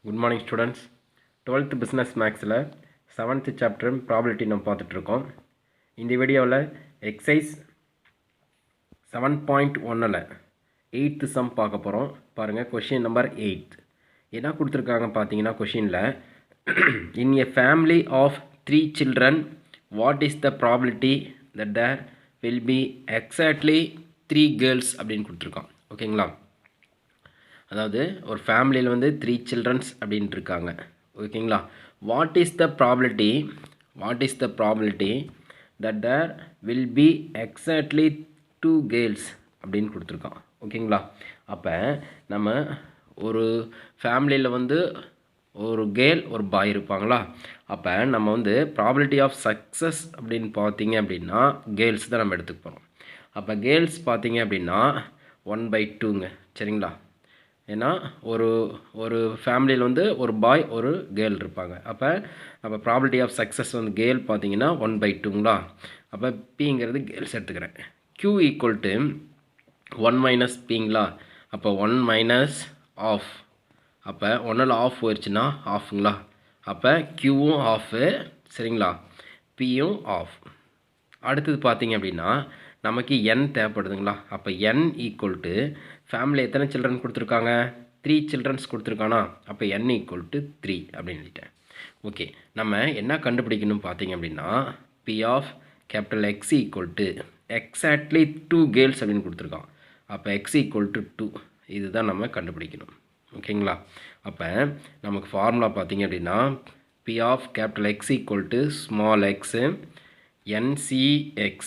Good morning students. 12th business maxல 7th chapter probability நம்ம பார்த்துட்டு இருக்கோம். இந்த வீடியோவில் எக்ஸசைஸ் 7.1ல 8th sum பார்க்க போகிறோம். பாருங்கள் கொஷின் நம்பர் 8 என்ன கொடுத்துருக்காங்க பார்த்தீங்கன்னா கொஷினில் in a family of 3 children what is the probability that there will be exactly 3 girls அப்படின்னு கொடுத்துருக்கான். ஓகேங்களா, அதாவது ஒரு ஃபேமிலியில் வந்து 3 சில்ட்ரன்ஸ் அப்படின்ட்டு இருக்காங்க. ஓகேங்களா, what is the probability that there will be exactly 2 girls அப்படின்னு கொடுத்துருக்கான். ஓகேங்களா, அப்போ நம்ம ஒரு ஃபேமிலியில் வந்து ஒரு கேர்ள் ஒரு பாய் இருப்பாங்களா, அப்போ நம்ம வந்து ப்ராபிலிட்டி ஆஃப் சக்ஸஸ் அப்படின்னு பார்த்தீங்க அப்படின்னா கேர்ள்ஸ் தான் நம்ம எடுத்துக்க போகிறோம். அப்போ கேர்ள்ஸ் பார்த்தீங்க அப்படின்னா 1/2ங்க. சரிங்களா, ஏன்னா ஒரு ஃபேமிலியில் வந்து ஒரு பாய் ஒரு கேர்ள் இருப்பாங்க. அப்போ ப்ராபிலிட்டி ஆஃப் சக்ஸஸ் வந்து கேர்ள் பார்த்தீங்கன்னா 1/2ங்களா. அப்போ பிங்கிறது கேர்ள்ஸ் எடுத்துக்கிறேன். Q equal to 1 - Pingala. அப்போ 1 - ஆஃப். அப்போ 1ல் ஆஃப் போயிடுச்சுன்னா ஆஃப்ங்களா. அப்போ Qவும் ஆஃபு. சரிங்களா, பியும் ஆஃப். அடுத்தது பார்த்தீங்க அப்படின்னா நமக்கு n தேவைப்படுதுங்களா. அப்போ n ஈக்குவல் டு ஃபேமிலி எத்தனை சில்ட்ரன் கொடுத்துருக்காங்க, 3 சில்ட்ரன்ஸ் கொடுத்துருக்கானா. அப்போ n ஈக்குவல் டு 3 அப்படின்னு சொல்லிட்டேன். ஓகே, நம்ம என்ன கண்டுபிடிக்கணும் பார்த்தீங்க அப்படின்னா P of capital X equal to exactly 2 girls அப்படின்னு கொடுத்துருக்கான். அப்போ X ஈக்குவல் டு 2 இதுதான் நம்ம கண்டுபிடிக்கணும். ஓகேங்களா, அப்போ நமக்கு ஃபார்முலா பார்த்தீங்க அப்படின்னா P of capital X equal to small x NCX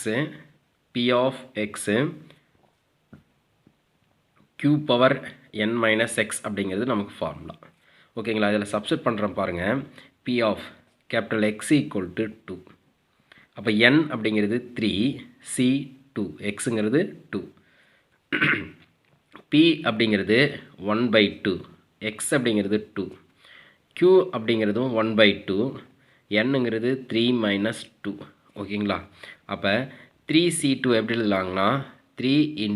P of x Q power n minus x அப்படிங்கிறது நமக்கு ஃபார்முலா. ஓகேங்களா, இதில் சப்ஸ்டிட் பண்ணுறோம் பாருங்கள். P of capital X equal to 2. அப்போ n அப்படிங்கிறது 3, C 2, எக்ஸுங்கிறது 2, P அப்படிங்கிறது 1/2, X அப்படிங்கிறது 2, Q அப்படிங்கிறதும் 1/2, nங்கிறது 3 - 2. ஓகேங்களா, அப்போ 3C2 எப்படி எழுதலாங்கன்னா 3 ×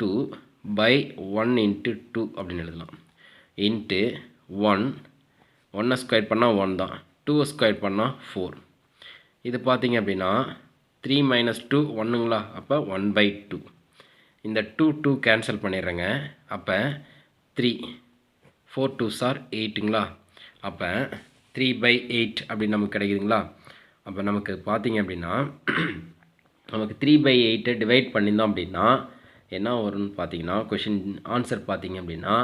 2 by 1 × 2 அப்படின்னு எழுதலாம். இன்ட்டு 1 ஸ்கொயர் பண்ணால் 1 தான், 2 ஸ்கொயர் பண்ணால் 4. இது பார்த்தீங்க அப்படின்னா 3 - 2 1ங்களா. அப்போ 1/2. இந்த 2 கேன்சல் பண்ணிடுறேங்க. அப்போ 3 4 2s are 8ங்களா. அப்போ 3/8 அப்படின்னு நமக்கு கிடைக்குதுங்களா. அப்போ நமக்கு பார்த்தீங்க அப்படின்னா நமக்கு 3/8 டிவைட் பண்ணியிருந்தோம் அப்படின்னா என்ன வரும்னு பார்த்தீங்கன்னா கொஷின் ஆன்சர் பார்த்தீங்க அப்படின்னா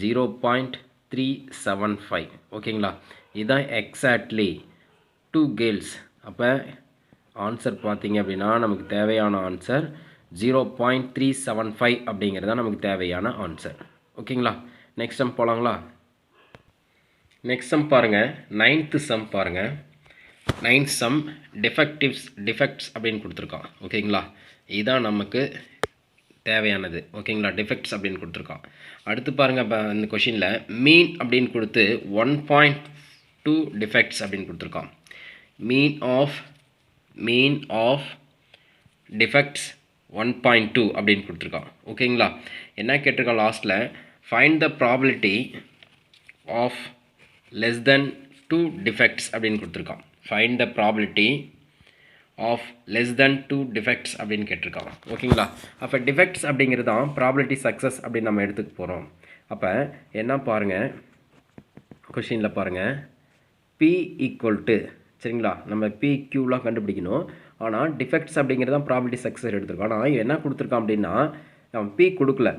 0.375. ஓகேங்களா, இதுதான் எக்ஸாக்ட்லி 2 கேர்ள்ஸ். அப்போ ஆன்சர் பார்த்தீங்க அப்படின்னா நமக்கு தேவையான ஆன்சர் 0.375 அப்படிங்கிறது தான் நமக்கு தேவையான ஆன்சர். ஓகேங்களா, நெக்ஸ்ட் சம் போகலாங்களா. நெக்ஸ்ட் சம் பாருங்கள், 9th சம் பாருங்கள். 9th சம் டிஃபெக்ட்ஸ் அப்படின்னு கொடுத்துருக்கான். ஓகேங்களா, இதுதான் நமக்கு தேவையானது. ஓகேங்களா, டிஃபெக்ட்ஸ் அப்படின்னு கொடுத்துருக்கான். அடுத்து பாருங்கள், இப்போ இந்த கொஷினில் மீன் அப்படின்னு கொடுத்து 1.2 டிஃபெக்ட்ஸ் அப்படின்னு கொடுத்துருக்கான். மீன் ஆஃப் டிஃபெக்ட்ஸ் 1.2 அப்படின்னு கொடுத்துருக்கான். ஓகேங்களா, என்ன கேட்டிருக்கான் லாஸ்ட்டில் find the probability of less than 2 defects அப்படின்னு கொடுத்துருக்கான். Find the probability of less than 2 defects அப்படின்னு கேட்டிருக்கான். ஓகேங்களா, அப்போ டிஃபெக்ட்ஸ் அப்படிங்கிறது தான் ப்ராபிலிட்டி சக்ஸஸ் அப்படின்னு நம்ம எடுத்துக்க போகிறோம். அப்போ என்ன பாருங்கள், கொஷினில் பாருங்கள் P ஈக்குவல் டு, சரிங்களா, நம்ம PQலாம் கண்டுபிடிக்கணும். ஆனால் டிஃபெக்ட்ஸ் அப்படிங்கிறது தான் ப்ராபிலிட்டி சக்ஸஸ் எடுத்துருக்கோம். ஆனால் என்ன கொடுத்துருக்கான் அப்படின்னா நம்ம P கொடுக்கல,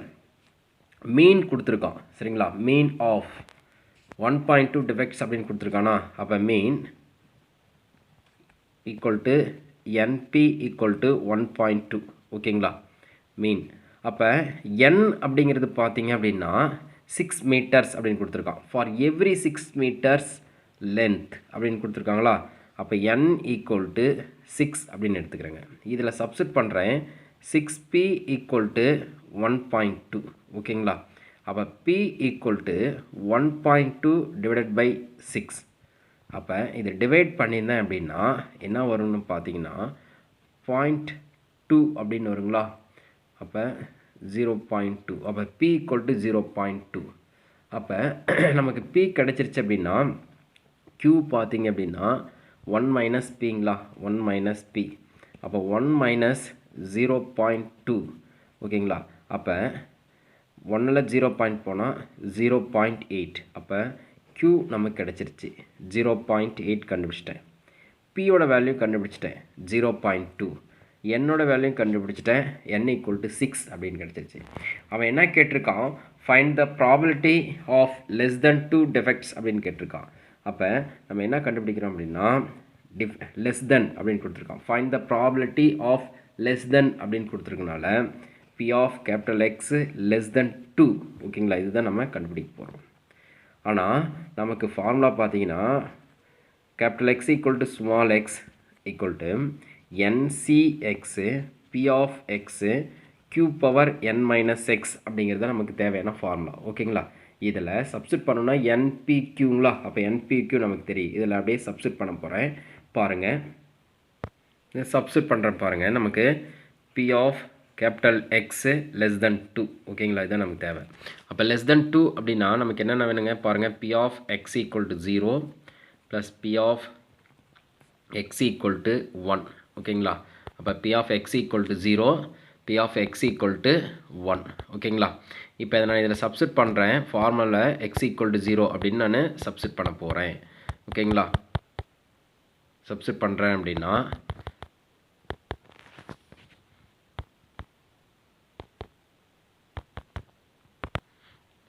மீன் கொடுத்துருக்கான். சரிங்களா, மீன் ஆஃப் 1.2 டிஃபெக்ட்ஸ் அப்படின்னு கொடுத்துருக்கானா. அப்போ மீன் equal to NP equal to 1.2. ஓகேங்களா, மீன். அப்போ n அப்படிங்கிறது பார்த்தீங்க அப்படின்னா 6 மீட்டர்ஸ் அப்படின்னு கொடுத்துருக்கான். ஃபார் எவ்ரி 6 மீட்டர்ஸ் லென்த் அப்படின்னு கொடுத்துருக்காங்களா. அப்போ n ஈக்குவல் டு 6 அப்படின்னு எடுத்துக்கிறேங்க. இதில் சப்ஸ்டிட் பண்ணுறேன். 6P equal to 1.2. ஓகேங்களா, அப்போ P equal to 1.2 divided by 6. அப்போ இது டிவைட் பண்ணியிருந்தேன் அப்படின்னா என்ன வரும்னு பார்த்தீங்கன்னா 0.2 அப்படின்னு வருங்களா. அப்போ 0.2. அப்போ P ஈக்குவல் டு 0.2. அப்போ நமக்கு பி கிடச்சிருச்சு அப்படின்னா q பார்த்தீங்க அப்படின்னா 1 மைனஸ் பிங்களா 1 மைனஸ் பி அப்போ 1 மைனஸ் 0.2 ஓகேங்களா அப்போ 1ல் 0 பாயிண்ட் போனால் 0.8 அப்போ q நமக்கு கிடச்சிருச்சு 0.8 கண்டுபிடிச்சிட்டேன் பியோட வேல்யூ கண்டுபிடிச்சிட்டேன் 0.2 என்னோட வேல்யூ கண்டுபிடிச்சிட்டேன் n = 6 அப்படின்னு கிடச்சிருச்சு அவன் என்ன கேட்டிருக்கான் find the probability of less than 2 defects அப்படின்னு கேட்டிருக்கான் அப்போ நம்ம என்ன கண்டுபிடிக்கிறோம் அப்படின்னா லெஸ் தென் அப்படின்னு கொடுத்துருக்கான் find the probability of less than அப்படின்னு கொடுத்துருக்கனால p of capital x less than 2 ஓகேங்களா இதுதான் நம்ம கண்டுபிடிக்க போகிறோம் ஆனால் நமக்கு ஃபார்முலா பார்த்தீங்கன்னா capital X equal to small x equal to NCX P of X Q power n minus x அப்படிங்கிறது நமக்கு தேவையான ஃபார்முலா ஓகேங்களா இதில் சப்ஸ்டிட் பண்ணோம்னா NPQங்களா அப்போ NPQ நமக்கு தெரியும் இதில் அப்படியே சப்ஸ்டிட் பண்ண போகிறேன் பாருங்கள் சப்ஸ்டிட் பண்ணுறேன் பாருங்கள் நமக்கு P of capital X less than 2 ஓகேங்களா இதுதான் நமக்கு தேவை அப்போ less than 2 அப்படின்னா நமக்கு என்னென்ன வேணுங்க பாருங்கள் P of X equal to 0 plus P of x equal to 1 ஓகேங்களா அப்போ P of x equal to 0 P of x equal to 1 ஓகேங்களா இப்போ இதை நான் இதில் சப்ஸ்டிட் பண்ணுறேன் ஃபார்முலாவில் x equal to 0 அப்படின்னு நான் சப்ஸ்டிட் பண்ண போகிறேன் ஓகேங்களா சப்ஸ்டிட் பண்ணுறேன் அப்படின்னா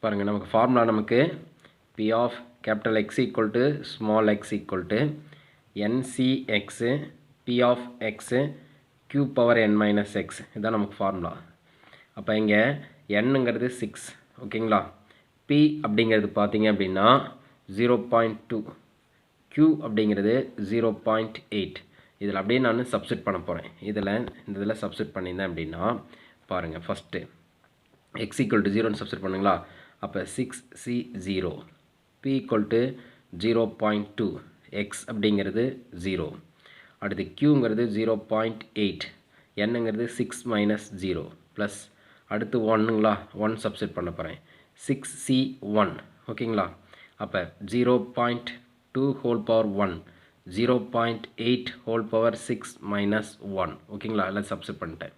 பாருங்கள் நமக்கு ஃபார்முலா நமக்கு P of capital X equal to small x equal to NCX P of X Q power n minus x இதுதான் நமக்கு ஃபார்முலா அப்போ இங்கே என்னங்கிறது 6 ஓகேங்களா P அப்படிங்கிறது பார்த்தீங்க அப்படின்னா 0.2 Q அப்படிங்கிறது 0.8 இதில் அப்படியே நான் சப்ஸ்டிட் பண்ண போகிறேன் இதில் சப்ஸ்டிட் பண்ணியிருந்தேன் அப்படின்னா பாருங்கள் first x equal to 0 substitute பண்ணுங்களா அப்போ 6C0 P equal to 0.2 x அப்படிங்கிறது 0 அடுத்து Qங்கிறது 0.8 என்னங்கிறது 6 மைனஸ் 0 ப்ளஸ் அடுத்து 1ங்களா 1 சப்ஸ்டிட் பண்ண போகிறேன் 6C1 ஓகேங்களா அப்போ 0.2 whole power 1 0.8 whole power 6 minus 1 ஓகேங்களா எல்லாம் சப்ஸ்டிட் பண்ணிட்டேன்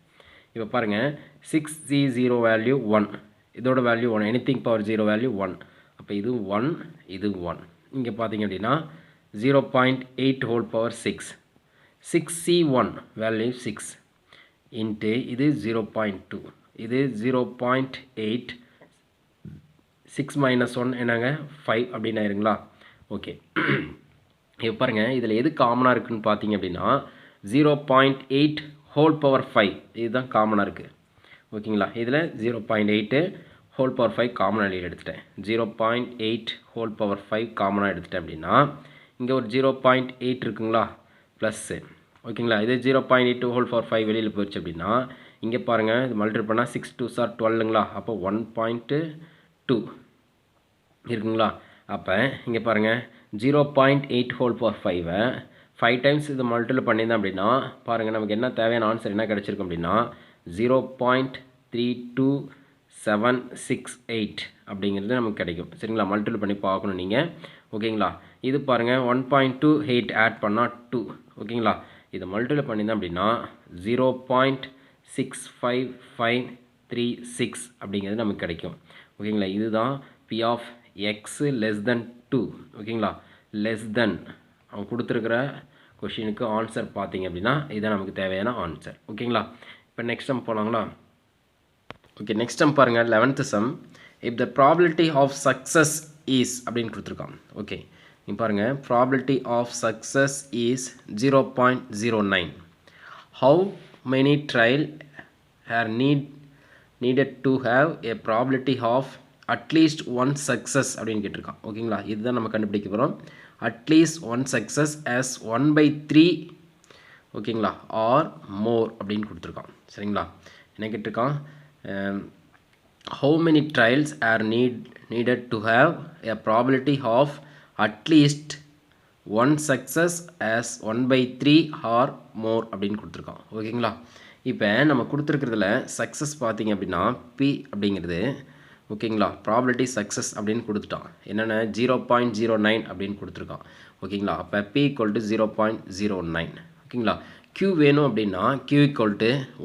இப்போ பாருங்கள் 6C0 வேல்யூ 1 இதோட வேல்யூ 1 எனிதிங் பவர் 0 வேல்யூ 1 அப்போ இது 1 இது 1 இங்கே பார்த்தீங்க அப்படின்னா 0.8 whole power 6 6C1 value 6 into இது 0.2 இது 0.8 6 மைனஸ் 1 என்னங்க 5 அப்படின்னு ஆயிருங்களா ஓகே இப்போ பாருங்கள் இதில் எது காமனாக இருக்குதுன்னு பார்த்தீங்க அப்படின்னா 0.8 ஹோல் பவர் 5 இதுதான் காமனாக இருக்குது ஓகேங்களா இதில் 0.8 ஹோல் பவர் 5 காமனாக வெளியே எடுத்துட்டேன் 0.8 ஹோல் பவர் 5 காமனாக எடுத்துட்டேன் அப்படின்னா இங்கே ஒரு 0.8 இருக்குங்களா ப்ளஸ்ஸு ஓகேங்களா இது 0.8 ஹோல் பவர் 5 வெளியில் போயிடுச்சு அப்படின்னா இங்கே பாருங்கள் இது மல்டிபிள் பண்ணால் 6 2 சார் 12ங்களா அப்போ 1.2 இருக்குங்களா அப்போ இங்கே பாருங்கள் 0.8 ஹோல் பவர் 5 5 டைம்ஸ் இது மல்டிபிள் பண்ணியிருந்தேன் அப்படின்னா பாருங்கள் நமக்கு என்ன தேவையான ஆன்சர் என்ன கிடச்சிருக்கும் அப்படின்னா 0.32768 அப்படிங்கிறது நமக்கு கிடைக்கும் சரிங்களா மல்டிபிள் பண்ணி பார்க்கணும் நீங்கள் ஓகேங்களா இது பாருங்கள் 1.28 ஆட் பண்ணால் 2 ஓகேங்களா இதை மல்டிபிள் பண்ணியிருந்தேன் அப்படின்னா 0.65536 அப்படிங்கிறது நமக்கு கிடைக்கும் ஓகேங்களா இதுதான் P of X less than 2 ஓகேங்களா less than அவன் கொடுத்துருக்கிற கொஷினுக்கு ஆன்சர் பார்த்தீங்க அப்படின்னா இதுதான் நமக்கு தேவையான ஆன்சர் ஓகேங்களா இப்போ நெக்ஸ்ட் சம் போகலாங்களா ஓகே நெக்ஸ்ட் சம் பாருங்கள் 11th sum if the probability of success is அப்படின்னு கொடுத்துருக்கான் ஓகே நீ பாருங்கள் probability of success is 0.09 how many trial are needed to have a probability of at least one success அப்படின்னு கேட்டிருக்கான் ஓகேங்களா இதுதான் நம்ம கண்டுபிடிக்க போகிறோம் அட்லீஸ்ட் ஒன் சக்ஸஸ் ஆஸ் 1/3 ஓகேங்களா ஆர் மோர் அப்படின்னு கொடுத்துருக்கான் சரிங்களா என்ன கேட்டிருக்கான் how many trials are needed to have a probability of at least one success as 1/3 or more அப்படின்னு கொடுத்துருக்கான் ஓகேங்களா இப்போ நம்ம கொடுத்துருக்கிறதுல சக்ஸஸ் பார்த்தீங்க அப்படின்னா P அப்படிங்கிறது ஓகேங்களா. ப்ராபபிலிட்டி சக்ஸஸ் அப்படின்னு கொடுத்துட்டான். என்னென்ன 0.09 அப்படின்னு கொடுத்துருக்கான். ஓகேங்களா. அப்போ P = 0.09. ஓகேங்களா. Q வேணும் அப்படின்னா Q =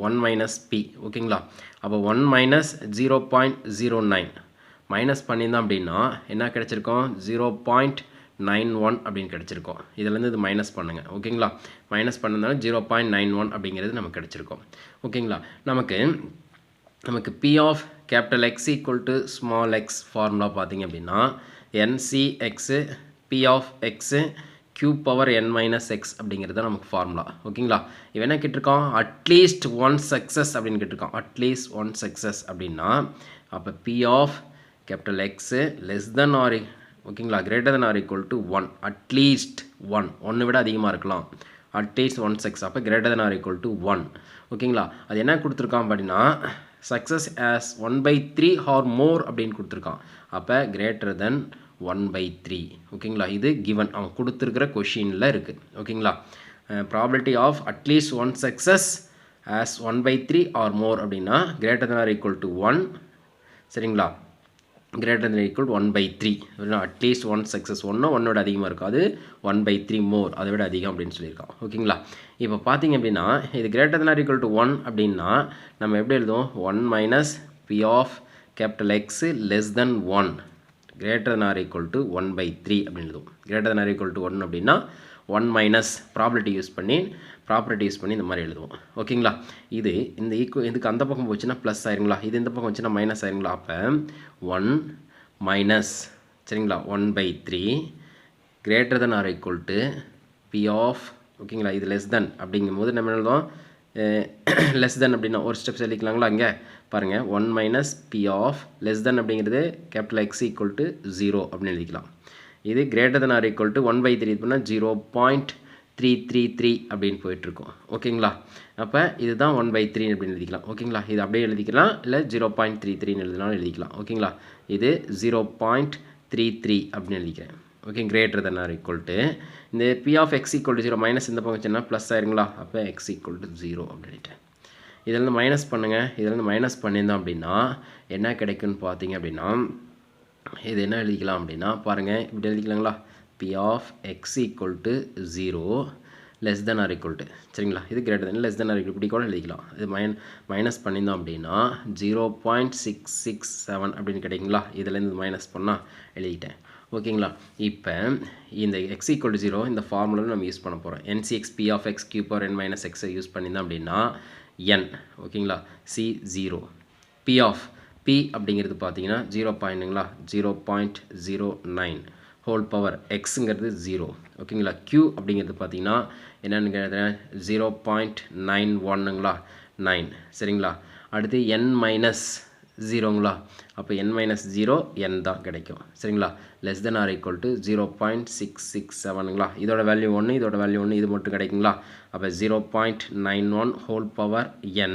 1 மைனஸ் P. ஓகேங்களா. அப்போ 1 மைனஸ் 0.09 மைனஸ் பண்ணியிருந்தோம் அப்படின்னா என்ன கிடைச்சிருக்கோம், 0.91 அப்படின்னு கிடச்சிருக்கோம். இதிலேருந்து இது மைனஸ் பண்ணுங்கள். ஓகேங்களா. மைனஸ் பண்ணதுனால 0.91 அப்படிங்கிறது நமக்கு கிடச்சிருக்கோம். ஓகேங்களா. நமக்கு P of capital X equal to small x formula பார்த்தீங்க அப்படின்னா NCX P of X Q power n minus x அப்படிங்கிறது தான் நமக்கு ஃபார்முலா. ஓகேங்களா. இவன் என்ன கேட்டிருக்கான், அட்லீஸ்ட் ஒன் சக்ஸஸ் அப்படின்னு கேட்டிருக்கான். அட்லீஸ்ட் ஒன் சக்ஸஸ் அப்படின்னா அப்போ P of capital X less than or ஓகேங்களா greater than or equal to 1. At least ஒன்று விட அதிகமாக இருக்கலாம். அட்லீஸ்ட் ஒன் சக்ஸஸ் அப்போ greater than or equal to 1. ஓகேங்களா. அது என்ன கொடுத்துருக்கான் அப்படின்னா சக்ஸஸ் as 1/3 or more அப்படின்னு கொடுத்துருக்கான். அப்போ greater than 1/3. ஓகேங்களா. இது given அவன் கொடுத்துருக்கிற கொஷினில் இருக்குது. ஓகேங்களா. Probability of at least one success as 1/3 or more அப்படின்னா greater than or equal to 1. சரிங்களா. greater than or equal to 1/3. At least one success ஒன்னோட அதிகமாக இருக்கும். அது 1/3 மோர் அதை விட அதிகம் அப்படின்னு சொல்லியிருக்கான். ஓகேங்களா. இப்போ பார்த்தீங்க அப்படின்னா இது greater than or equal to 1 அப்படின்னா நம்ம எப்படி எழுதுவோம், 1 minus P of capital X less than 1 greater than or equal to 1/3 அப்படின்னு எழுதுவோம். greater than or equal to 1 அப்படின்னா 1 மைனஸ் ப்ராப்பர்ட்டி யூஸ் பண்ணி இந்த மாதிரி எழுதுவோம். ஓகேங்களா. இது இந்த இதுக்கு அந்த பக்கம் போச்சுன்னா ப்ளஸ் ஆயிருங்களா, இது இந்த பக்கம் வச்சுன்னா மைனஸ் ஆயிருங்களா. அப்போ 1 மைனஸ் சரிங்களா 1/3 greater than or equal to P of ஓகேங்களா. இது லெஸ் தென் அப்படிங்கும்போது நம்ம எழுதுவோம் லெஸ் தென் அப்படின்னா ஒரு ஸ்டெப்ஸ் எழுதிக்கலாங்களா. இங்கே பாருங்கள் 1 minus P of less than அப்படிங்கிறது கேபிட்டல் X equal to 0 அப்படின்னு எழுதிக்கலாம். இது greater than or equal to 1/3 பண்ணால் 0.333 அப்படின்னு போயிட்டுருக்கோம். ஓகேங்களா. அப்போ இதுதான் 1/3 அப்படின்னு எழுதிக்கலாம். ஓகேங்களா. இது அப்படியே எழுதிக்கலாம், இல்லை 0.33 எழுதினாலும் எழுதிக்கலாம். ஓகேங்களா. இது 0.33 அப்படின்னு எழுதிக்கிறேன். Okay. greater than or equal to இந்த P of X equal to 0 minus இந்த பக்கம் வச்சுன்னா ப்ளஸ் ஆயிருங்களா. அப்போ X equal to 0 அப்படின்ட்டு இதிலேருந்து மைனஸ் பண்ணுங்கள். இதிலேருந்து மைனஸ் பண்ணியிருந்தோம் அப்படின்னா என்ன கிடைக்குன்னு பார்த்தீங்க அப்படின்னா இது என்ன எழுதிக்கலாம் அப்படின்னா பாருங்கள் இப்படி எழுதிக்கலாங்களா. P of X equal to 0 less than or equal to சரிங்களா. இது greater than less than or equal இப்படி கூட எழுதிக்கலாம். இது மைனஸ் பண்ணியிருந்தோம் அப்படின்னா 0.667 அப்படின்னு கிடைக்குங்களா. இதிலேருந்து மைனஸ் பண்ணால் எழுதிட்டேன். ஓகேங்களா. இப்போ இந்த X equal to 0 இந்த ஃபார்முலாவில் நம்ம யூஸ் பண்ண போகிறோம். NCX P of X Q power n minus x use பண்ணியிருந்தோம் அப்படின்னா n ஓகேங்களா. C0 P of P அப்படிங்கிறது பார்த்தீங்கன்னா 0.09 ஹோல் பவர் எக்ஸுங்கிறது 0. ஓகேங்களா. Q அப்படிங்கிறது பார்த்தீங்கன்னா என்னென்னு கேட்குறேன் 0.91ங்களா 9 சரிங்களா. அடுத்து n மைனஸ் 0ங்களா. அப்போ n மைனஸ் 0 n தான் கிடைக்கும். சரிங்களா. Less than or equal to 0.667ங்களா. இதோட வேல்யூ 1 இதோட வேல்யூ 1 இது மட்டும் கிடைக்குங்களா. அப்போ 0.91 whole power n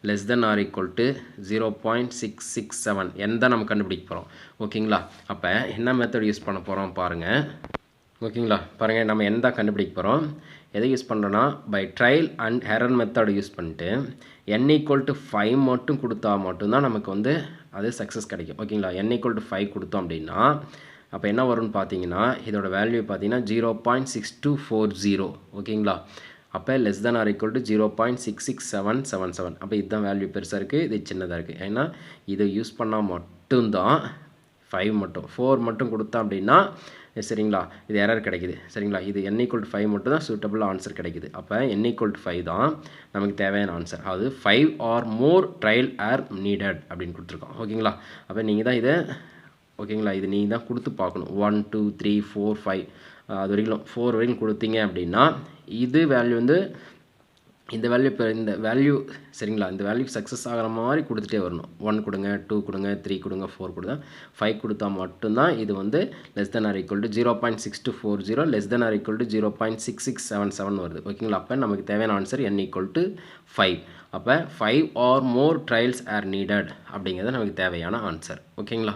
less than or equal to 0.667 n தான் நம்ம கண்டுபிடிக்க போகிறோம். ஓகேங்களா. அப்போ என்ன மெத்தட் யூஸ் பண்ண போகிறோம் பாருங்கள். ஓகேங்களா. பாருங்கள் நம்ம n தான் கண்டுபிடிக்க போகிறோம். எதை யூஸ் பண்ணுறோன்னா by trial and error method use பண்ணிட்டு n equal to 5 மட்டும் கொடுத்தா மட்டும்தான் நமக்கு வந்து அது சக்ஸஸ் கிடைக்கும். ஓகேங்களா. n equal to 5 கொடுத்தோம் அப்படின்னா அப்போ என்ன வரும்னு பார்த்தீங்கன்னா இதோட வேல்யூ பார்த்தீங்கன்னா 0.6240. ஓகேங்களா. அப்போ less than or equal to 0.66777. அப்போ இதுதான் வேல்யூ பெருசாக இருக்குது, இது சின்னதாக இருக்குது. ஏன்னா இதை யூஸ் பண்ணால் மட்டும்தான் 5 மட்டும் 4 மட்டும் கொடுத்தா அப்படின்னா சரிங்களா இது எரர் கிடைக்குது. சரிங்களா. இது n equal to 5 மட்டும் தான் சூட்டபிள் ஆன்சர் கிடைக்குது. அப்போ n equal to 5 தான் நமக்கு தேவையான ஆன்சர். அதாவது 5 or more trial R needed அப்படின்னு கொடுத்துருக்கோம். ஓகேங்களா. அப்போ நீங்கள் தான் இதை ஓகேங்களா இது நீங்கள் தான் கொடுத்து பார்க்கணும். 1 2 3 4 5 அது வரைக்கும் 4 வரைக்கும் கொடுத்தீங்க அப்படின்னா இது வேல்யூ வந்து இந்த வேல்யூ சரிங்களா இந்த வேல்யூ சக்ஸஸ் ஆகிற மாதிரி கொடுத்துட்டே வரணும். 1 கொடுங்க 2 கொடுங்க 3 கொடுங்க 4 கொடுங்க 5 கொடுத்தா மட்டும்தான் இது வந்து less than or equal to 0.6240 less than or equal to 0.6677 வருது. ஓகேங்களா. அப்போ நமக்கு தேவையான ஆன்சர் n equal to 5. அப்போ 5 or more trials R needed அப்படிங்கிறது நமக்கு தேவையான ஆன்சர். ஓகேங்களா.